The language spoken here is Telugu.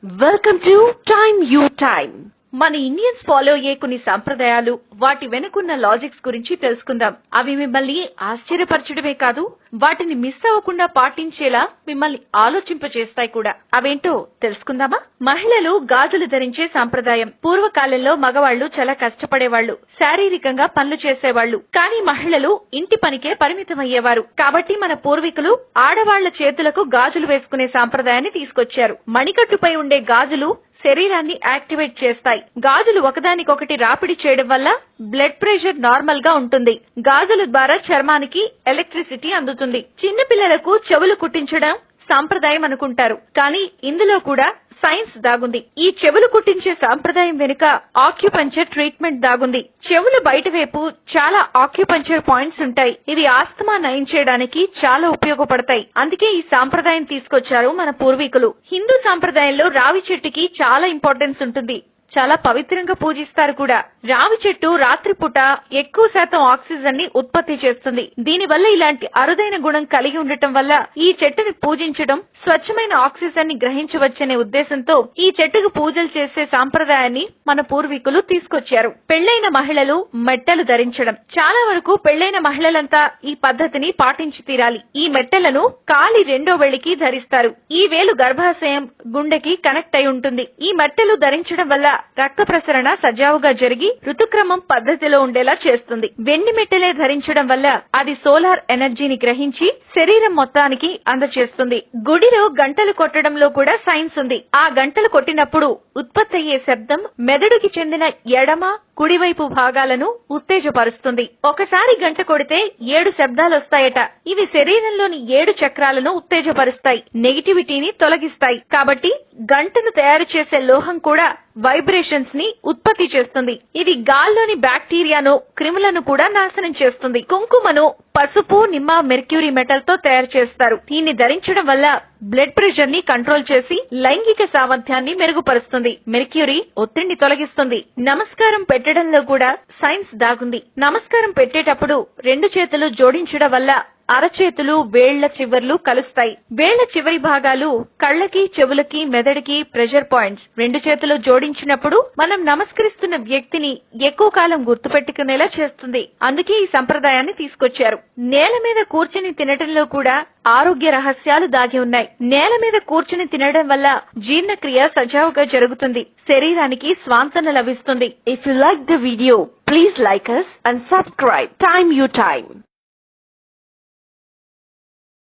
Welcome to time you time. మన ఇండియన్స్ ఫాలో అయ్యే కొన్ని సంప్రదాయాలు, వాటి వెనుకున్న లాజిక్స్ గురించి తెలుసుకుందాం. అవి మిమ్మల్ని ఆశ్చర్యపరచడమే కాదు, వాటిని మిస్ అవ్వకుండా పాటించేలా మిమ్మల్ని ఆలోచింపచేస్తాయి కూడా. అవేంటో తెలుసుకుందామా? మహిళలు గాజులు ధరించే సంప్రదాయం. పూర్వకాలంలో మగవాళ్లు చాలా కష్టపడేవాళ్లు, శారీరకంగా పనులు చేసేవాళ్లు. కానీ మహిళలు ఇంటి పనికే పరిమితమయ్యేవారు. కాబట్టి మన పూర్వీకులు ఆడవాళ్ల చేతులకు గాజులు వేసుకునే సంప్రదాయాన్ని తీసుకొచ్చారు. మణికట్టుపై ఉండే గాజులు శరీరాన్ని యాక్టివేట్ చేస్తాయి. గాజులు ఒకదానికొకటి రాపిడి చేయడం వల్ల బ్లడ్ ప్రెషర్ నార్మల్ గా ఉంటుంది. గాజుల ద్వారా చర్మానికి ఎలక్ట్రిసిటీ అందుతుంది. చిన్న పిల్లలకు చెవులు కుట్టించడం సాంప్రదాయం అనుకుంటారు, కానీ ఇందులో కూడా సైన్స్ దాగుంది. ఈ చెవులు కుట్టించే సాంప్రదాయం వెనుక ఆక్యుపంచర్ ట్రీట్మెంట్ దాగుంది. చెవుల బయట వైపు చాలా ఆక్యుపంచర్ పాయింట్స్ ఉంటాయి. ఇవి ఆస్తమా నయం చేయడానికి చాలా ఉపయోగపడతాయి. అందుకే ఈ సాంప్రదాయం తీసుకొచ్చారు మన పూర్వీకులు. హిందూ సాంప్రదాయంలో రావి చెట్టుకి చాలా ఇంపార్టెన్స్ ఉంటుంది. చాలా పవిత్రంగా పూజిస్తారు కూడా. రావి చెట్టు రాత్రిపూట ఎక్కువ శాతం ఆక్సిజన్ ని ఉత్పత్తి చేస్తుంది. దీనివల్ల ఇలాంటి అరుదైన గుణం కలిగి ఉండటం వల్ల ఈ చెట్టుని పూజించడం స్వచ్ఛమైన ఆక్సిజన్ ని గ్రహించవచ్చనే ఉద్దేశంతో ఈ చెట్టుకు పూజలు చేసే సాంప్రదాయాన్ని మన పూర్వీకులు తీసుకొచ్చారు. పెళ్లైన మహిళలు మెట్టలు ధరించడం. చాలా వరకు పెళ్లైన మహిళలంతా ఈ పద్ధతిని పాటించి తీరాలి. ఈ మెట్టలను కాలి రెండో వేలికి ధరిస్తారు. ఈ వేలు గర్భాశయం, గుండెకి కనెక్ట్ అయి ఉంటుంది. ఈ మెట్టలు ధరించడం వల్ల రక్త ప్రసరణ సజావుగా జరిగి ఋతుక్రమం పద్ధతిలో ఉండేలా చేస్తుంది. వెండి మెట్టలే ధరించడం వల్ల అది సోలార్ ఎనర్జీని గ్రహించి శరీరం మొత్తానికి అందజేస్తుంది. గుడిలో గంటలు కొట్టడంలో కూడా సైన్స్ ఉంది. ఆ గంటలు కొట్టినప్పుడు ఉత్పత్తి అయ్యే శబ్దం మెదడుకి చెందిన ఎడమ, కుడివైపు భాగాలను ఉత్తేజపరుస్తుంది. ఒకసారి గంట కొడితే 7 శబ్దాలొస్తాయట. ఇవి శరీరంలోని 7 చక్రాలను ఉత్తేజపరుస్తాయి, నెగిటివిటీని తొలగిస్తాయి. కాబట్టి గంటను తయారు చేసే లోహం కూడా వైబ్రేషన్స్ ని ఉత్పత్తి చేస్తుంది. ఇది గాల్లోని బ్యాక్టీరియాను, క్రిములను కూడా నాశనం చేస్తుంది. కుంకుమను పసుపు, నిమ్మ, మెర్క్యూరీ మెటల్ తో తయారు చేస్తారు. దీన్ని ధరించడం వల్ల బ్లడ్ ప్రెషర్ ని కంట్రోల్ చేసి లైంగిక సామర్థ్యాన్ని మెరుగుపరుస్తుంది. మెర్క్యూరీ ఒత్తిడిని తొలగిస్తుంది. నమస్కారం పెట్టడంలో కూడా సైన్స్ దాగుంది. నమస్కారం పెట్టేటప్పుడు 2 చేతులు జోడించడం వల్ల అరచేతులు, వేళ్ల చివర్లు కలుస్తాయి. వేళ్ల చివరి భాగాలు కళ్లకి, చెవులకి, మెదడుకి ప్రెషర్ పాయింట్స్. 2 చేతులు జోడించినప్పుడు మనం నమస్కరిస్తున్న వ్యక్తిని ఎక్కువ కాలం గుర్తుపెట్టుకునేలా చేస్తుంది. అందుకే ఈ సంప్రదాయాన్ని తీసుకొచ్చారు. నేల మీద కూర్చుని తినటంలో కూడా ఆరోగ్య రహస్యాలు దాగి ఉన్నాయి. నేల మీద కూర్చుని తినడం వల్ల జీర్ణక్రియ సజావుగా జరుగుతుంది. శరీరానికి స్వాంతన లభిస్తుంది. If you like the video, please like us and subscribe. Time you time.